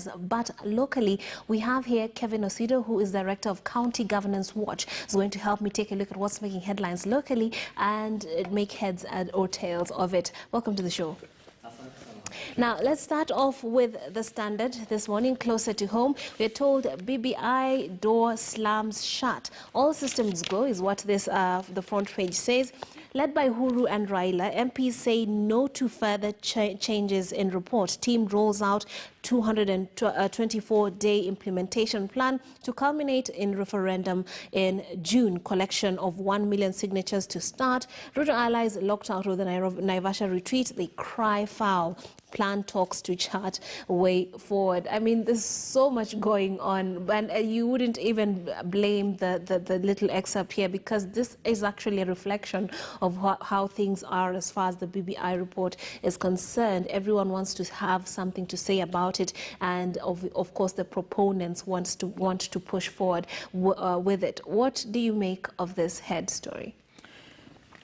But locally, we have here Kevin Osido, who is Director of County Governance Watch. Is going to help me take a look at what's making headlines locally and make heads or tails of it. Welcome to the show. Now, let's start off with the Standard this morning. Closer to home, we're told BBI door slams shut. All systems go is what this the front page says. Led by Huru and Raila, MPs say no to further changes in report. Team rolls out 224-day implementation plan to culminate in referendum in June. Collection of 1 million signatures to start. Ruto allies locked out of the Naivasha retreat. They cry foul. Plan talks to chart way forward. I mean, there's so much going on, and you wouldn't even blame the little excerpt here, because this is actually a reflection of how things are as far as the BBI report is concerned. Everyone wants to have something to say about it, and of course the proponents want to push forward with it. What do you make of this head story?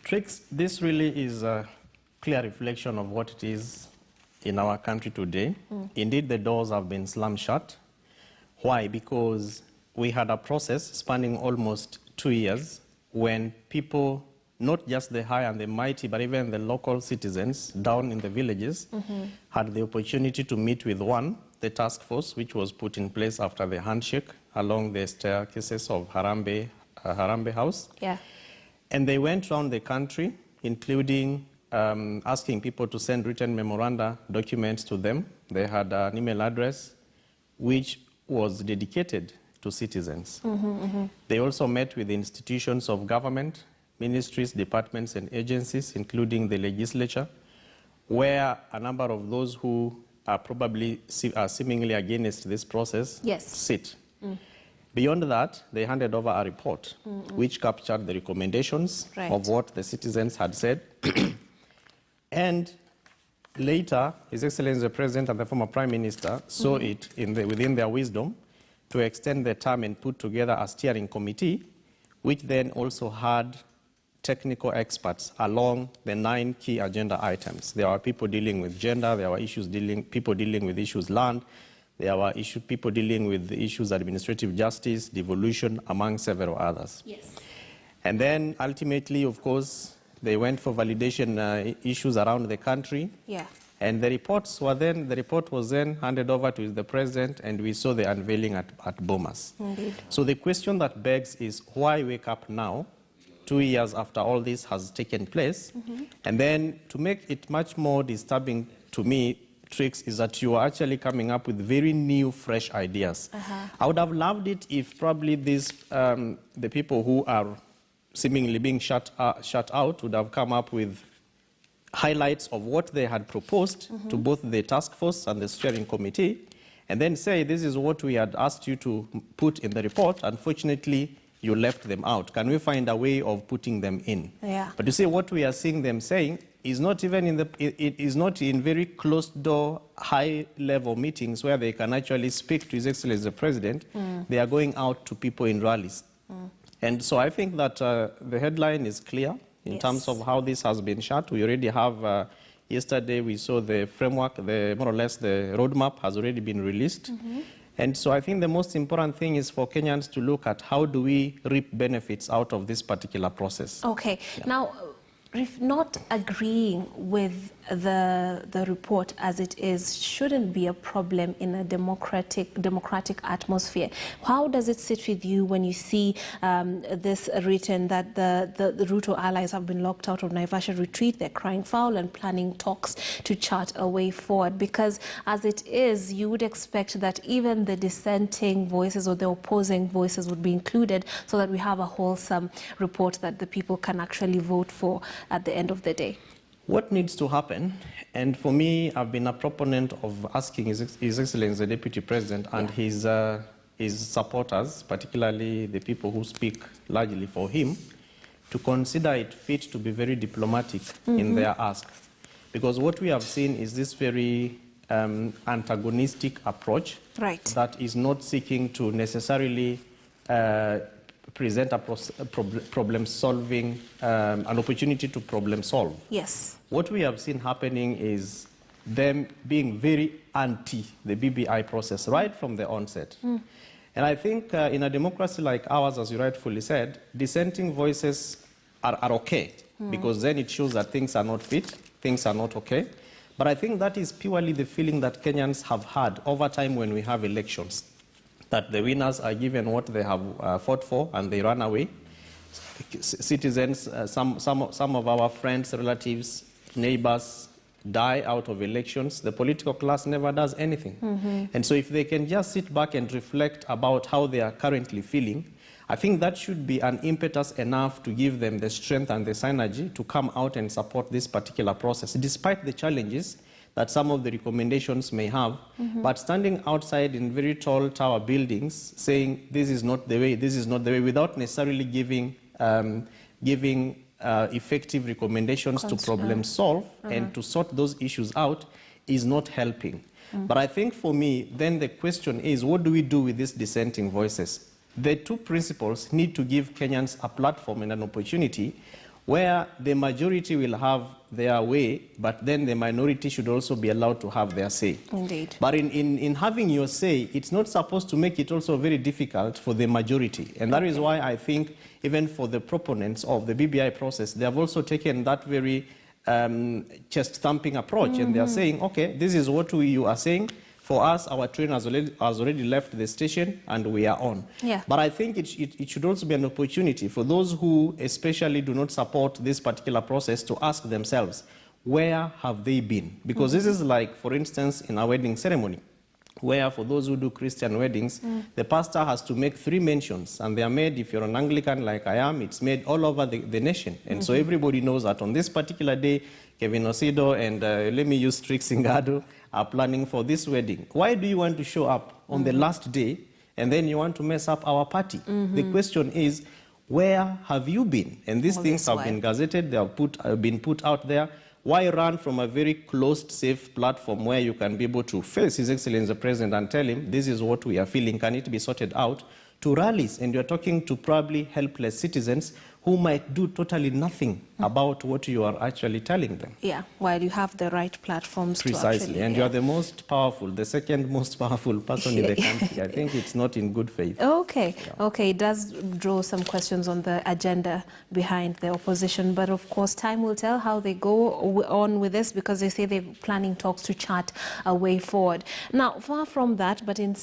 Trix, this really is a clear reflection of what it is in our country today. Indeed, the doors have been slammed shut. Why? Because we had a process spanning almost 2 years when people, not just the high and the mighty, but even the local citizens down in the villages, had the opportunity to meet with the task force, which was put in place after the handshake along the staircases of Harambee House. Yeah. And they went around the country, including asking people to send written memoranda documents to them. They had an email address which was dedicated to citizens. They also met with institutions of government, ministries, departments, and agencies, including the legislature, where a number of those who are probably seemingly against this process sit. Beyond that, they handed over a report which captured the recommendations of what the citizens had said. And later, His Excellency the President and the former Prime Minister saw it within their wisdom to extend the term and put together a steering committee, which then also had technical experts along the 9 key agenda items. There were people dealing with gender, there were people dealing with issues land, there were people dealing with issues administrative justice, devolution, among several others. Yes. And then ultimately, of course, they went for validation issues around the country. Yeah. And the report was then handed over to the President, and we saw the unveiling at Bomas. Indeed. So the question that begs is, why wake up now, 2 years after all this has taken place? And then to make it much more disturbing to me, Trix, is that you are actually coming up with very new, fresh ideas. I would have loved it if probably the people who are seemingly being shut out would have come up with highlights of what they had proposed to both the task force and the steering committee, and then say, this is what we had asked you to put in the report. Unfortunately, you left them out. Can we find a way of putting them in? Yeah. But you see, what we are seeing them saying is not even it is not in very closed door, high level meetings where they can actually speak to His Excellency the President. They are going out to people in rallies. And so I think that the headline is clear in terms of how this has been shut. We already have, yesterday we saw the framework, more or less the roadmap has already been released. And so I think the most important thing is for Kenyans to look at how do we reap benefits out of this particular process. Okay. Yeah. Now, if not agreeing with the report as it is shouldn't be a problem in a democratic atmosphere. How does it sit with you when you see this written that the Ruto allies have been locked out of Naivasha retreat, they're crying foul and planning talks to chart a way forward? Because as it is, you would expect that even the dissenting voices or the opposing voices would be included so that we have a wholesome report that the people can actually vote for at the end of the day. What needs to happen, and for me, I've been a proponent of asking His Excellency the Deputy President and his supporters, particularly the people who speak largely for him, to consider it fit to be very diplomatic in their ask. Because what we have seen is this very antagonistic approach that is not seeking to necessarily present a problem solving, an opportunity to problem solve. Yes. What we have seen happening is them being very anti the BBI process right from the onset. And I think in a democracy like ours, as you rightfully said, dissenting voices are okay, because then it shows that things are not fit, things are not okay. But I think that is purely the feeling that Kenyans have had over time when we have elections, that the winners are given what they have fought for and they run away. Citizens, some of our friends, relatives, neighbors die out of elections. The political class never does anything. And so if they can just sit back and reflect about how they are currently feeling, I think that should be an impetus enough to give them the strength and the synergy to come out and support this particular process, despite the challenges that some of the recommendations may have. But standing outside in very tall tower buildings saying this is not the way, this is not the way, without necessarily giving effective recommendations to problem solve and to sort those issues out is not helping. But I think for me, then the question is, what do we do with these dissenting voices? The two principles need to give Kenyans a platform and an opportunity where the majority will have their way, but then the minority should also be allowed to have their say. Indeed. But in having your say, it's not supposed to make it also very difficult for the majority. And that is why I think even for the proponents of the BBI process, they have also taken that very chest-thumping approach. And they are saying, okay, this is what you are saying. For us, our train has already left the station and we are on. But I think it should also be an opportunity for those who especially do not support this particular process to ask themselves, where have they been? Because this is like, for instance, in a wedding ceremony, where for those who do Christian weddings, the pastor has to make 3 mentions, and they are made, if you're an Anglican like I am, it's made all over the nation. And so everybody knows that on this particular day, Kevin Osido and let me use Trix Ngado are planning for this wedding. Why do you want to show up on the last day and then you want to mess up our party? The question is, where have you been? And these things have been gazetted, they have been put out there. Why run from a very closed, safe platform where you can be able to face His Excellency the President and tell him, this is what we are feeling, can it be sorted out, to rallies? And you're talking to probably helpless citizens who might do totally nothing about what you are actually telling them. Yeah, while you have the right platforms to actually... Precisely, and you are the most powerful, the second most powerful person in the country. I think it's not in good faith. Okay, okay, it does draw some questions on the agenda behind the opposition, but of course time will tell how they go on with this, because they say they're planning talks to chart a way forward. Now, far from that, but in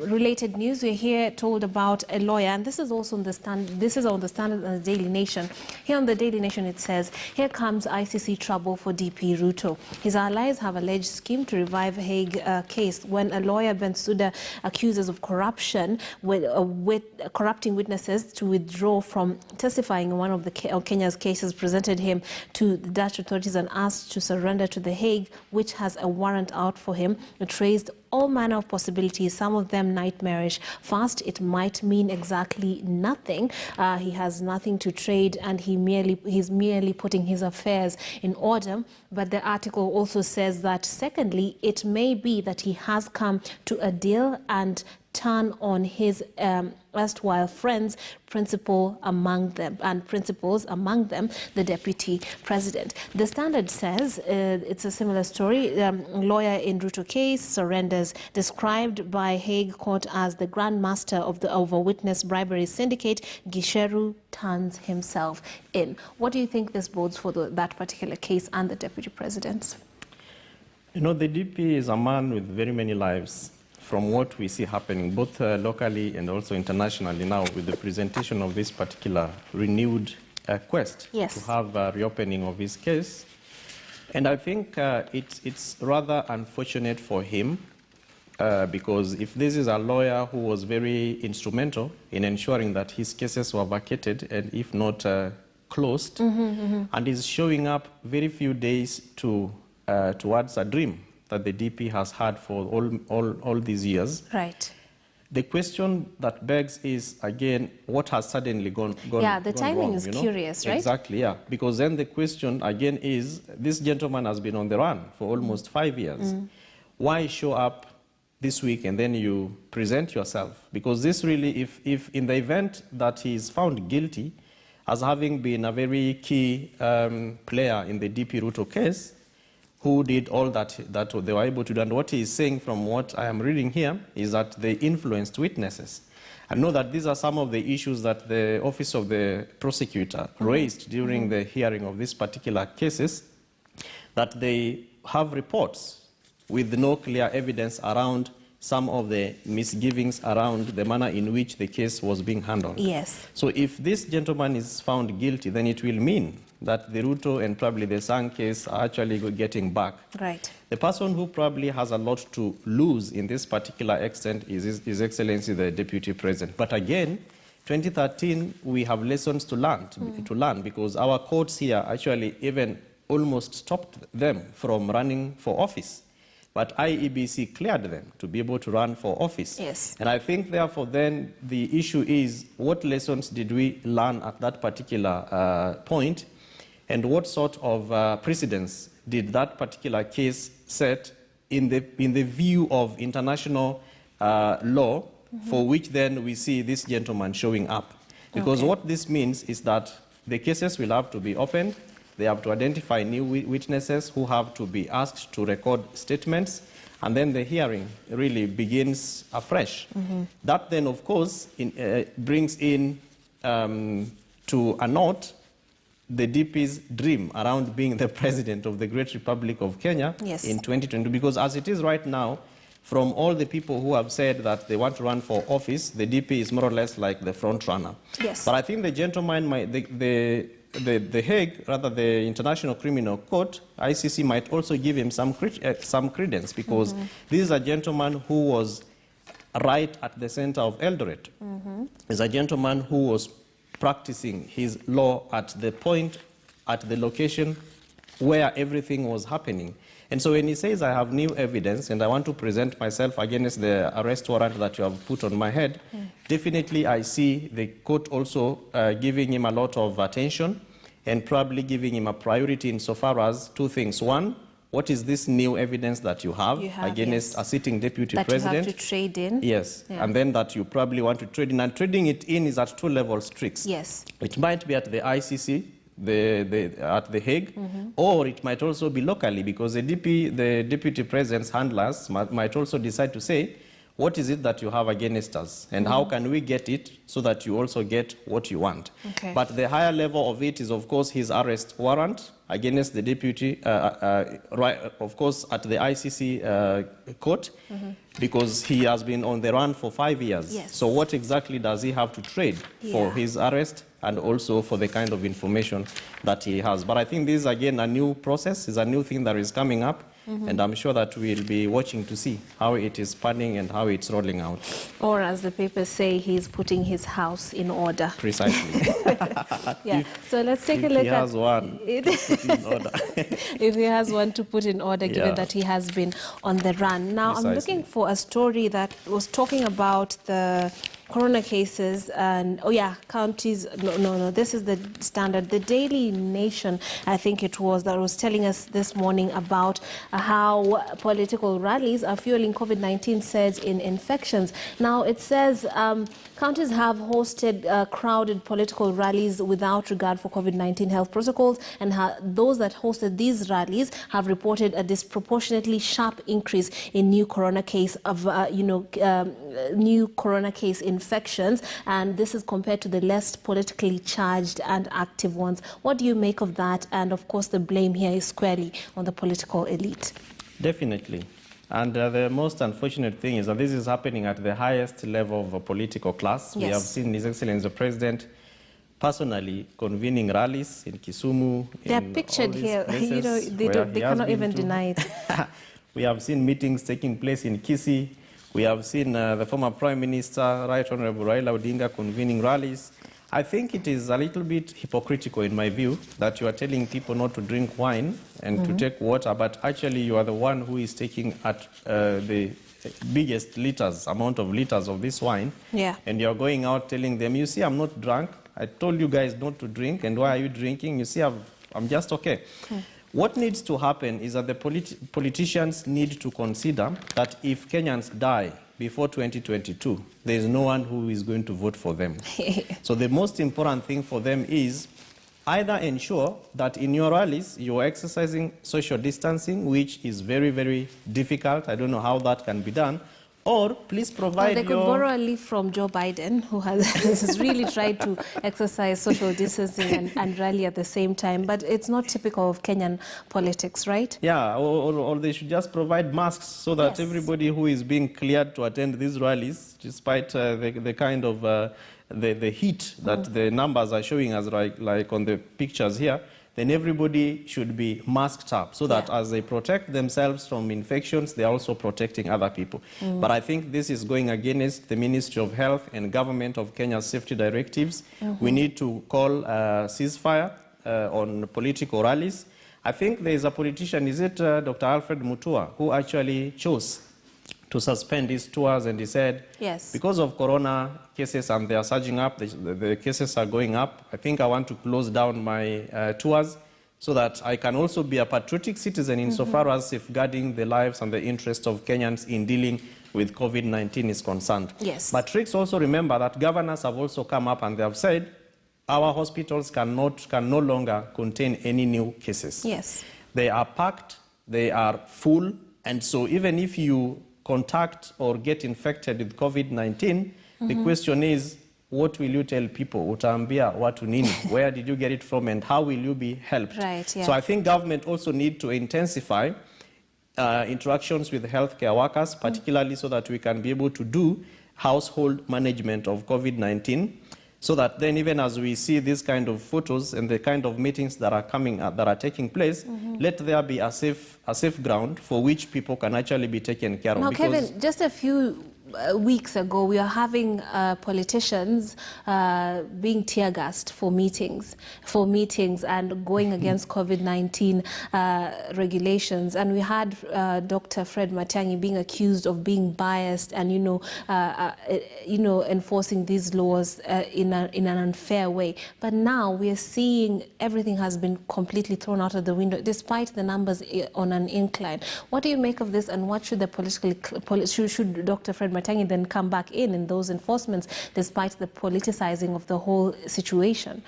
related news, we're here told about a lawyer, and this is also on the Standard and the Daily Nation. Here on the Daily Nation it says, here comes ICC trouble for DP Ruto. His allies have alleged scheme to revive Hague case when a lawyer, Bensouda, accuses of corruption with corrupting witnesses to withdraw from testifying in one of the Kenya's cases, presented him to the Dutch authorities and asked to surrender to the Hague, which has a warrant out for him. It raised all manner of possibilities, some of them nightmarish. First, it might mean exactly nothing. He has nothing to trade and he's merely putting his affairs in order. But the article also says that, secondly, it may be that he has come to a deal and turn on his erstwhile friends, principals among them, the deputy president. The Standard says it's a similar story. Lawyer in Ruto case surrenders, described by Hague Court as the grandmaster of a witness bribery syndicate. Gicheru turns himself in. What do you think this bodes for that particular case and the deputy presidents? You know, the DP is a man with very many lives. From what we see happening, both locally and also internationally now, with the presentation of this particular renewed quest to have a reopening of his case. And I think it's rather unfortunate for him, because if this is a lawyer who was very instrumental in ensuring that his cases were vacated and if not closed, and is showing up very few days towards a dream that the DP has had for all these years. Right. The question that begs is, again, what has suddenly gone Yeah, the gone timing wrong, is curious, right? Exactly, yeah. Because then the question, again, is, this gentleman has been on the run for almost 5 years. Why show up this week and then you present yourself? Because this really, if in the event that he is found guilty as having been a very key player in the DP Ruto case, who did all that they were able to do. And what he is saying from what I am reading here is that they influenced witnesses. I know that these are some of the issues that the Office of the Prosecutor raised during the hearing of these particular cases, that they have reports with no clear evidence around some of the misgivings around the manner in which the case was being handled. Yes. So if this gentleman is found guilty, then it will mean that the Ruto and probably the Sang case are actually getting back. Right. The person who probably has a lot to lose in this particular extent is His Excellency the Deputy President. But again, 2013, we have lessons to learn because our courts here actually even almost stopped them from running for office. But IEBC cleared them to be able to run for office. Yes. And I think, therefore, then the issue is what lessons did we learn at that particular point, and what sort of precedents did that particular case set in the view of international law, for which then we see this gentleman showing up. Because what this means is that the cases will have to be opened. They have to identify new witnesses who have to be asked to record statements, and then the hearing really begins afresh. That then, of course, brings in to a note the DP's dream around being the president of the great Republic of Kenya in 2020. Because as it is right now, from all the people who have said that they want to run for office, the DP is more or less like the front runner. Yes. But I think the gentleman, the Hague, rather the International Criminal Court, ICC, might also give him some credence, because this is a gentleman who was right at the center of Eldoret. He's a gentleman who was practicing his law at the point, at the location where everything was happening. And so when he says, I have new evidence and I want to present myself against the arrest warrant that you have put on my head, definitely I see the court also giving him a lot of attention and probably giving him a priority insofar as two things. One, what is this new evidence that you have against a sitting deputy president? That you have to trade in. Yes, and then that you probably want to trade in. And trading it in is at two levels, tricks. Yes. It might be at the ICC, at the Hague, or it might also be locally, because the deputy president's handlers might also decide to say, what is it that you have against us, and how can we get it so that you also get what you want? But the higher level of it is, of course, his arrest warrant against the deputy, of course, at the ICC court, because he has been on the run for 5 years. So what exactly does he have to trade for his arrest and also for the kind of information that he has? But I think this is, again, a new process, is a new thing that is coming up. And I'm sure that we'll be watching to see how it is panning and how it's rolling out. Or, as the papers say, he's putting his house in order. Precisely. So let's take a look at... If he has one to put in order, given that he has been on the run. Now, I'm looking for a story that was talking about the corona cases and, counties. No, this is the Standard. The Daily Nation, I think it was, that was telling us this morning about how political rallies are fueling COVID-19 surge in infections. Now, it says counties have hosted crowded political rallies without regard for COVID-19 health protocols, and those that hosted these rallies have reported a disproportionately sharp increase in new corona case infections, and this is compared to the less politically charged and active ones. What do you make of that? And of course, the blame here is squarely on the political elite. Definitely. And the most unfortunate thing is that this is happening at the highest level of a political class. We have seen His Excellency the President personally convening rallies in Kisumu. They are pictured here. They cannot even deny it. We have seen meetings taking place in Kisii. We have seen the former Prime Minister, Right Honorable Raila Odinga, convening rallies. I think it is a little bit hypocritical, in my view, that you are telling people not to drink wine and to take water, but actually you are the one who is taking at the biggest amount of liters of this wine. And you're going out telling them, you see, I'm not drunk. I told you guys not to drink, and why are you drinking? You see, I'm just okay. What needs to happen is that the politicians need to consider that if Kenyans die before 2022, there is no one who is going to vote for them. So the most important thing for them is either ensure that in your rallies you're exercising social distancing, which is very, very difficult. I don't know how that can be done. Or please provide they could borrow a leaf from Joe Biden, who has really tried to exercise social distancing and rally at the same time. But it's not typical of Kenyan politics, right? Yeah, or they should just provide masks so that everybody who is being cleared to attend these rallies, despite the kind of the heat that the numbers are showing us, like on the pictures here, then everybody should be masked up so that as they protect themselves from infections, they are also protecting other people. But I think this is going against the Ministry of Health and Government of Kenya's safety directives. We need to call a ceasefire on political rallies. I think there is a politician, is it Dr. Alfred Mutua, who actually chose to suspend his tours, and he said, because of corona cases and they are surging up, the cases are going up, I think I want to close down my tours so that I can also be a patriotic citizen insofar as safeguarding the lives and the interests of Kenyans in dealing with COVID-19 is concerned. But Trix, also remember that governors have also come up and they have said our hospitals can no longer contain any new cases. They are packed, they are full, and so even if you contact or get infected with COVID-19, the question is, what will you tell people? Utaambia watu nini? Where did you get it from and how will you be helped? So I think government also need to intensify interactions with healthcare workers, particularly so that we can be able to do household management of COVID-19, so that then even as we see these kind of photos and the kind of meetings that are coming, that are taking place, let there be a safe ground for which people can actually be taken care of. Now, Kevin, just a few weeks ago, we are having politicians being tear-gassed for meetings and going against COVID-19 regulations. And we had Dr. Fred Matiang'i being accused of being biased and, enforcing these laws in an unfair way. But now we are seeing everything has been completely thrown out of the window, despite the numbers on an incline. What do you make of this, and what should should Dr. Fred Matiang'i then come back in those enforcements, despite the politicizing of the whole situation?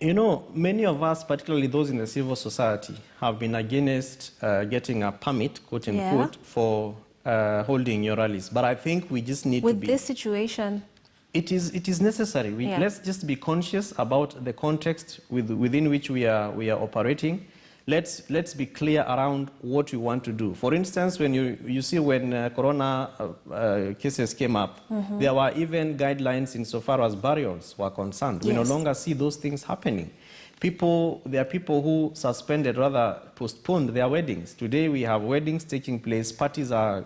You know, many of us, particularly those in the civil society, have been against getting a permit, quote unquote, for holding your rallies. But I think we just need to be... With this situation... It is necessary. Let's just be conscious about the context within which we are operating. Let's be clear around what we want to do. For instance, when you see when corona cases came up, there were even guidelines insofar as burials were concerned. We no longer see those things happening. There are people who suspended, rather postponed their weddings. Today we have weddings taking place, parties are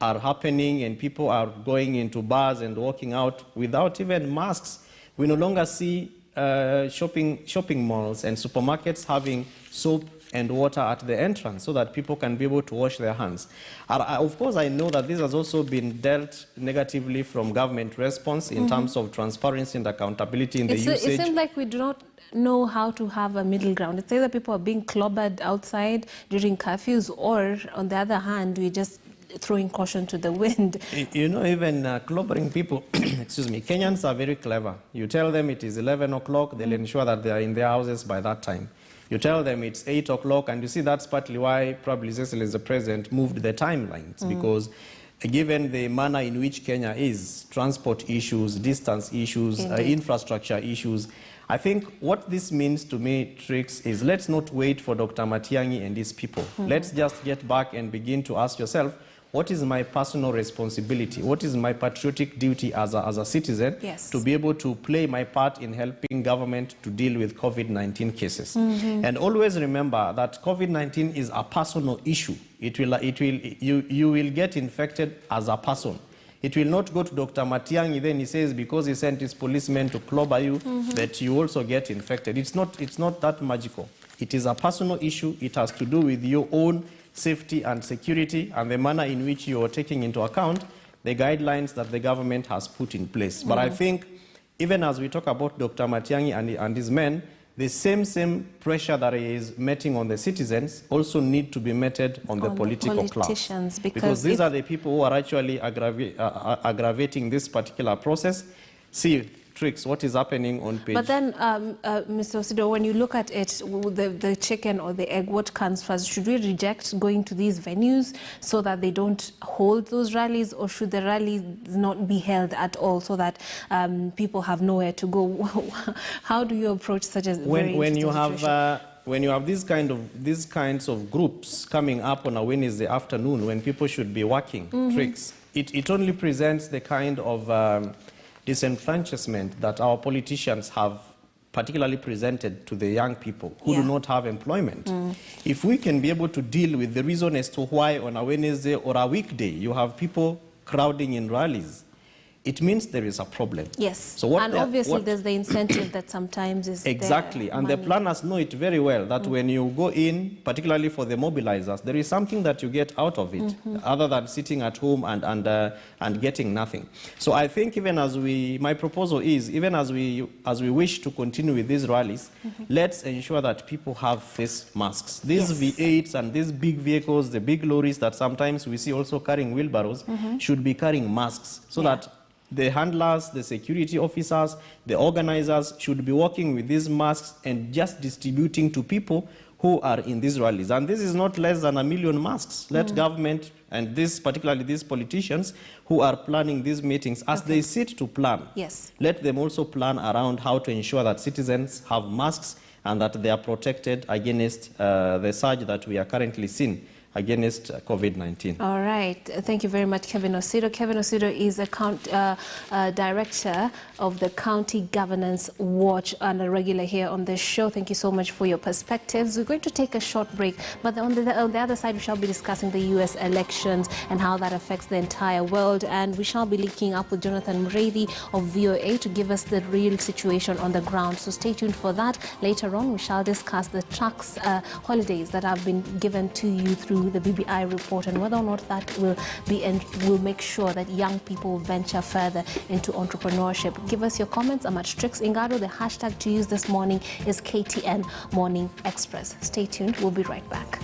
happening, and people are going into bars and walking out without even masks. We no longer see shopping malls and supermarkets having soap and water at the entrance so that people can be able to wash their hands. Of course, I know that this has also been dealt negatively from government response in terms of transparency and accountability in the usage. It seems like we do not know how to have a middle ground. It's either people are being clobbered outside during curfews, or on the other hand, we just throwing caution to the wind. You know, even clobbering people, excuse me, Kenyans are very clever. You tell them it is 11 o'clock, they'll ensure that they are in their houses by that time. You tell them it's 8 o'clock, and you see that's partly why probably His Excellency the President moved the timelines, because given the manner in which Kenya is, transport issues, distance issues, infrastructure issues, I think what this means to me, Trix, is let's not wait for Dr. Matiang'i and his people. Let's just get back and begin to ask yourself, what is my personal responsibility? What is my patriotic duty as a citizen to be able to play my part in helping government to deal with COVID-19 cases? And always remember that COVID-19 is a personal issue. You will get infected as a person. It will not go to Dr. Matiang'i, then he says because he sent his policemen to clobber you, that you also get infected. It's not that magical. It is a personal issue. It has to do with your own safety and security and the manner in which you are taking into account the guidelines that the government has put in place. But I think even as we talk about Dr. Matiang'i and his men, the same pressure that is meting on the citizens also need to be meted on the political class. Because these are the people who are actually aggravating this particular process. See, Tricks, what is happening on page... But then, Mr. Osido, when you look at it, the chicken or the egg, what comes first? Should we reject going to these venues so that they don't hold those rallies, or should the rallies not be held at all so that people have nowhere to go? How do you approach such a when you have these kinds of groups coming up on a Wednesday afternoon when people should be working, Tricks, it only presents the kind of disenfranchisement that our politicians have particularly presented to the young people who do not have employment. If we can be able to deal with the reason as to why on a Wednesday or a weekday you have people crowding in rallies, it means there is a problem. Yes, so and obviously there's the incentive that sometimes is exactly, and the planners know it very well, that when you go in, particularly for the mobilizers, there is something that you get out of it, other than sitting at home and getting nothing. So I think even as my proposal is, even as we wish to continue with these rallies, let's ensure that people have face masks. These V8s and these big vehicles, the big lorries that sometimes we see also carrying wheelbarrows, should be carrying masks so that the handlers, the security officers, the organizers should be working with these masks and just distributing to people who are in these rallies. And this is not less than 1 million masks. Let government, and particularly these politicians who are planning these meetings, as they sit to plan, let them also plan around how to ensure that citizens have masks and that they are protected against the surge that we are currently seeing against COVID-19. All right. Thank you very much, Kevin Osido. Kevin Osido is a director of the County Governance Watch and a regular here on this show. Thank you so much for your perspectives. We're going to take a short break, but on the other side, we shall be discussing the U.S. elections and how that affects the entire world. And we shall be linking up with Jonathan Mreithi of VOA to give us the real situation on the ground. So stay tuned for that. Later on, we shall discuss the tax holidays that have been given to you through the BBI report and whether or not that will make sure that young people venture further into entrepreneurship. Give us your comments. I'm at Trix Ingado. The hashtag to use this morning is KTN Morning Express. Stay tuned. We'll be right back.